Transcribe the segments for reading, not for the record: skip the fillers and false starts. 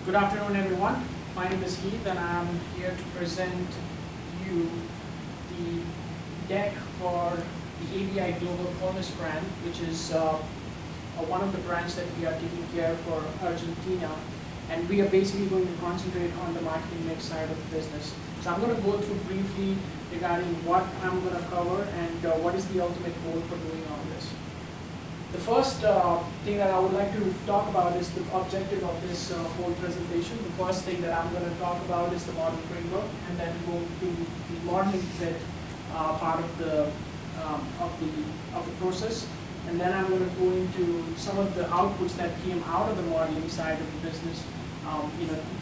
Good afternoon, everyone. My name is Heath, and I'm here to present you the deck for the ABI Global Wellness brand, which is one of the brands that we are taking care for Argentina. And we are basically going to concentrate on the marketing mix side of the business. So I'm going to go through briefly regarding what I'm going to cover and what is the ultimate goal for doing all this. The first thing that I would like to talk about is the objective of this whole presentation. The first thing that I'm going to talk about is the model framework, and then go to the modeling fit part of the process. And then I'm going to go into some of the outputs that came out of the modeling side of the business.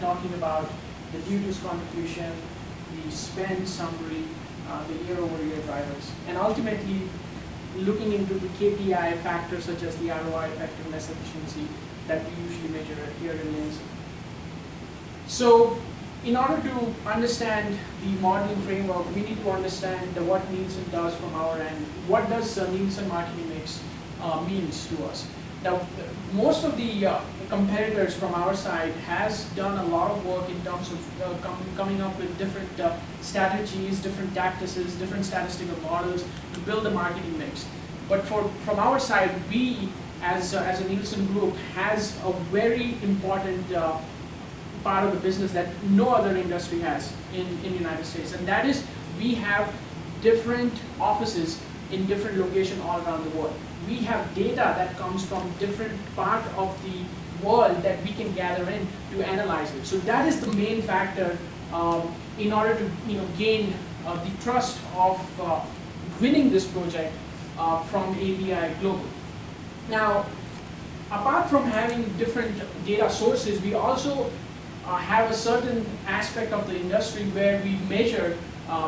Talking about the duties contribution, the spend summary, the year-over-year drivers, and ultimately looking into the KPI factors such as the ROI, effectiveness, efficiency that we usually measure here in Nielsen. So in order to understand the modeling framework, we need to understand what Nielsen does from our end. What does Nielsen marketing mix means to us? Now, most of the competitors from our side has done a lot of work in terms of coming up with different strategies, different tactics, different statistical models to build a marketing mix. But from our side, we as a Nielsen group has a very important part of the business that no other industry has in the United States, and that is we have different offices in different locations all around the world. We have data that comes from different part of the world that we can gather in to analyze it. So that is the main factor in order to gain the trust of winning this project from ABI Global. Now, apart from having different data sources, we also have a certain aspect of the industry where we measure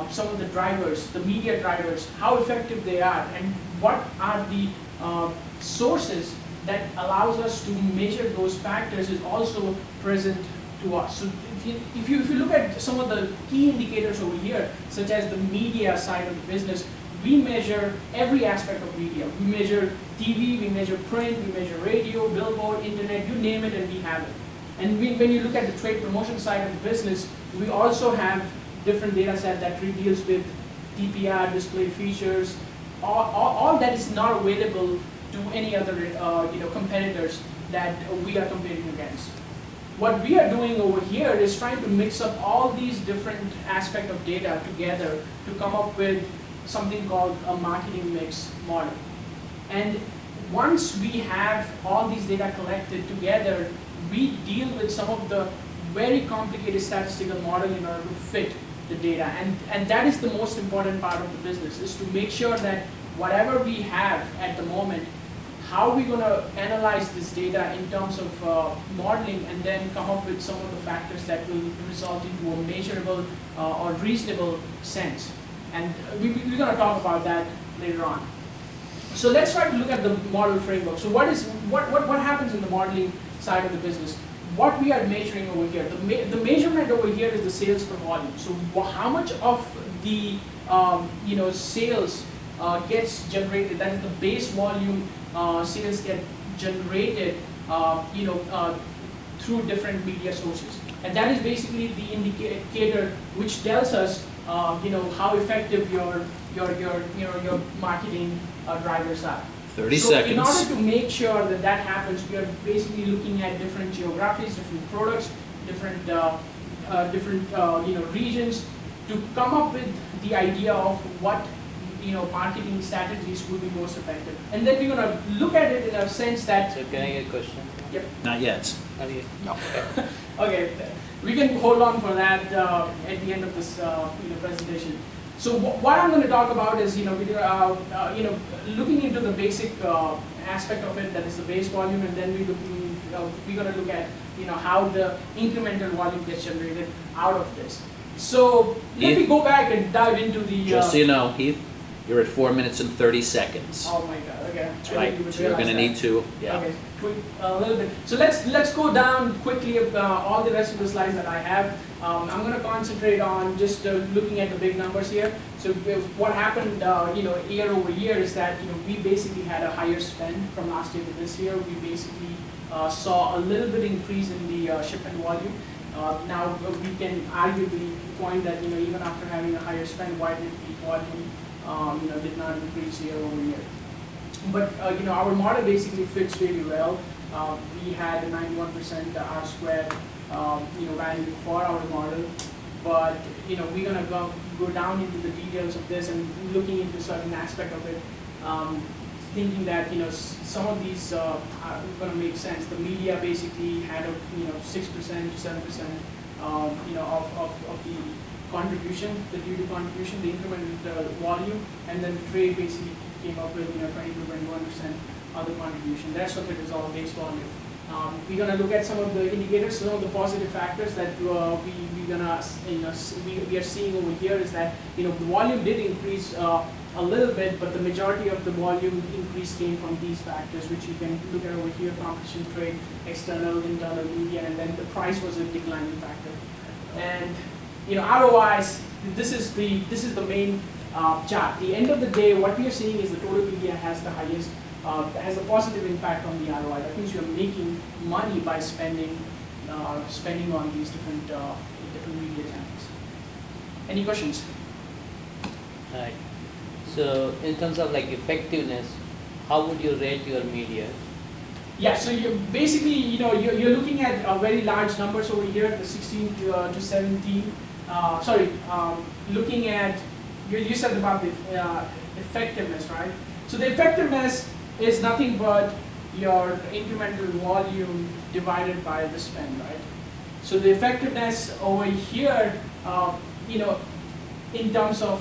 some of the drivers, the media drivers, how effective they are, and what are the sources that allows us to measure those factors is also present to us. So if you look at some of the key indicators over here, such as the media side of the business, we measure every aspect of media. We measure TV, we measure print, we measure radio, billboard, internet, you name it, and we have it. And when you look at the trade promotion side of the business, we also have different data set that deals with DPR, display features, all that is not available to any other competitors that we are competing against. What we are doing over here is trying to mix up all these different aspects of data together to come up with something called a marketing mix model. And once we have all these data collected together, we deal with some of the very complicated statistical model in order to fit the data. And that is the most important part of the business, is to make sure that whatever we have at the moment, how we're going to analyze this data in terms of modeling, and then come up with some of the factors that will result into a measurable or reasonable sense. And we're going to talk about that later on. So let's try to look at the model framework. So what happens in the modeling side of the business? What we are measuring over here, the measurement over here is the sales per volume. So how much of the sales gets generated? That is the base volume sales get generated through different media sources, and that is basically the indicator which tells us how effective your marketing drivers are. 30 so seconds. In order to make sure that that happens, we are basically looking at different geographies, different products, different regions to come up with the idea of what marketing strategies would be most effective. And then we're going to look at it in a sense that. So can I get a question? Yep. Not yet. Not yet. No. Okay, we can hold on for that at the end of this presentation. So what I'm going to talk about is looking into the basic aspect of it, that is the base volume, and then we're going to look at how the incremental volume gets generated out of this. So let me go back and dive into the. Just so you know, Heath, you're at 4 minutes and 30 seconds. Oh my God! Okay. That's right. So you're going to need to. Yeah. Okay. A little bit. So let's go down quickly all the rest of the slides that I have. I'm going to concentrate on just looking at the big numbers here. So what happened, year over year is that we basically had a higher spend from last year to this year. We basically saw a little bit increase in the shipment volume. Now we can arguably point that even after having a higher spend, why did the volume did not increase year over year? But our model basically fits really well. We had a 91% R squared value for our model, but we're gonna go down into the details of this and looking into certain aspect of it, thinking that some of these are gonna make sense. The media basically had a 6% to 7% of the contribution, the duty contribution, the incremental volume, and then the trade basically came up with 20 to 21% other contribution. The rest of it is all base volume. We're gonna look at some of the indicators, some of the positive factors that we are seeing over here is that the volume did increase a little bit, but the majority of the volume increase came from these factors, which you can look at over here: competition, trade, external, internal media, and then the price was a declining factor. And ROIs, this is the main chart. At the end of the day, what we are seeing is the total media has the highest, has a positive impact on the ROI. That means you are making money by spending on these different media channels. Any questions? Right. So in terms of like effectiveness, how would you rate your media? Yeah, so you basically, you're looking at very large numbers over here, the 16 to 17. Looking at, you said about the effectiveness, right? So the effectiveness is nothing but your incremental volume divided by the spend, right? So the effectiveness over here, in terms of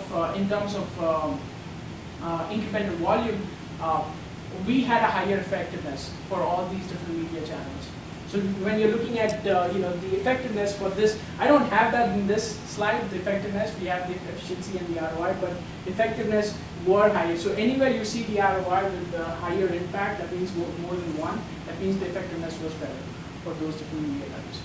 incremental volume, we had a higher effectiveness for all these different media channels. So when you're looking at the effectiveness for this, I don't have that in this slide, the effectiveness. We have the efficiency and the ROI, but effectiveness were higher. So anywhere you see the ROI with the higher impact, that means more than one, that means the effectiveness was better for those different media types.